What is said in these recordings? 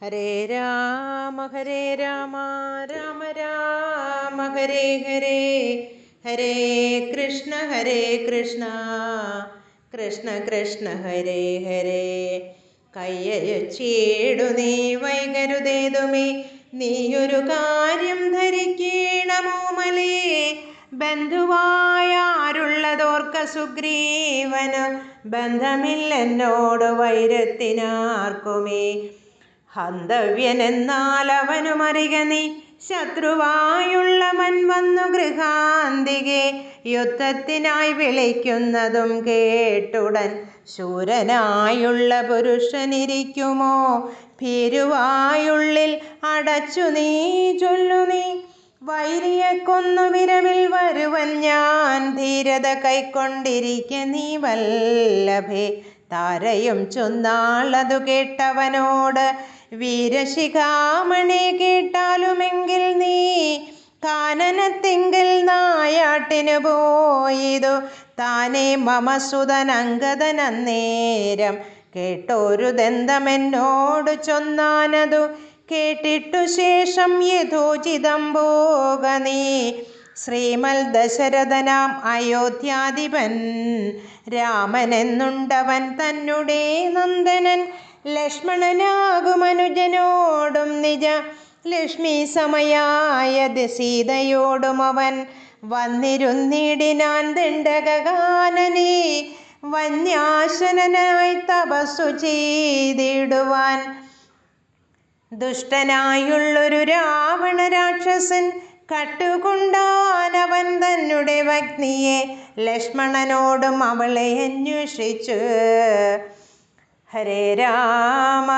ഹരേ രാമ രാമ രാമ ഹരേ ഹരേ, ഹരേ കൃഷ്ണ കൃഷ്ണ കൃഷ്ണ ഹരേ ഹരേ. കയ്യയച്ചേടു നീ വൈകരുതേതുമേ, നീയൊരു കാര്യം ധരിക്കണമോമലേ. ബന്ധുവായാരുള്ളതോർക്ക സുഗ്രീവന്, ബന്ധമില്ലെന്നോട് വൈരത്തിനാർക്കുമേ. ഹന്തവ്യനെന്നാൽ അവനുമറിക നീ, ശത്രുവായുള്ളവൻ വന്നു ഗൃഹാന്തികെ. യുദ്ധത്തിനായി വിളിക്കുന്നതും കേട്ടുടൻ, ശൂരനായുള്ള പുരുഷനിരിക്കുമോ. ഭീരുവായുള്ളിൽ അടച്ചു നീ ചൊല്ലു നീ, വൈരിയെ കൊന്നു വിരവിൽ വരുവൻ ഞാൻ. ധീരത കൈക്കൊണ്ടിരിക്ക നീ വല്ലഭേ. താരയും ചൊന്നാളതു കേട്ടവനോട്, വീരശിഖാമണി കേട്ടാലുമെങ്കിൽ നീ കാനനത്തിങ്കൽ നായാട്ടിനു പോയിതു താനേ മമസുതനങ്കദനന്നേരം. കേട്ടൊരു ദന്തമെന്നോട് ചൊന്നാനതു കേട്ടിട്ടു ശേഷം യഥോചിതം പോക നീ. ശ്രീമൽ ദശരഥനാം അയോധ്യാധിപൻ രാമനെന്നുണ്ടവൻ തന്നുടേ നന്ദനൻ. ലക്ഷ്മണനാകുമനുജനോടും നിജ ലക്ഷ്മി സമയായ സീതയോടും അവൻ വന്നിരുന്നിടിനാൻ ദണ്ഡകാനനേ. വന്യാശനായി തപസ്സു ചെയ്തിടുവാൻ ദുഷ്ടനായുള്ളൊരു രാവണ രാക്ഷസൻ കട്ടുകൊണ്ടാനവൻ തന്നെ പത്നിയെ. ലക്ഷ്മണനോടും അവളെ അന്വേഷിച്ചു. ഹരേ രാമ.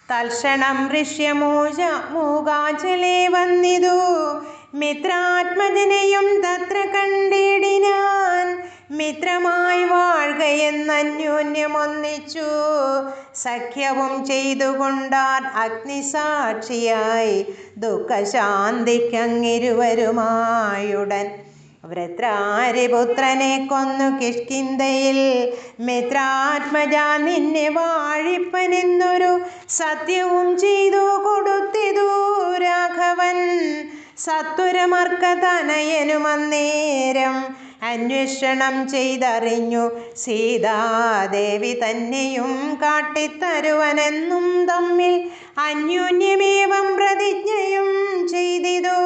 തൽക്ഷണം ഋഷ്യമൂകാചലേ വന്നിതു, മിത്രാത്മജനെയും തത്ര കണ്ടിടിനാൻ. മിത്രമായി വാഴുകയെന്നന്യോന്യമൊന്നിച്ചു, സഖ്യവും ചെയ്തുകൊണ്ടാർ അഗ്നിസാക്ഷിയായി. ദുഃഖശാന്തിക്കങ്ങിരുവരുമായുടൻ വൃത്രാരിപുത്രനെ കൊന്നു കിഷ്കിന്ധയിൽ. മിത്രാത്മജ നിന്നെ വാഴിപ്പനെന്നൊരു സത്യവും ചെയ്തു കൊടുത്തിതു രാഘവൻ. സത്വരമർക്കതനയനുമന്നേരം അന്വേഷണം ചെയ്തറിഞ്ഞു, സീതാദേവി തന്നെയും കാട്ടിത്തരുവനെന്നും തമ്മിൽ അന്യോന്യമേവം പ്രതിജ്ഞയും ചെയ്തിതു.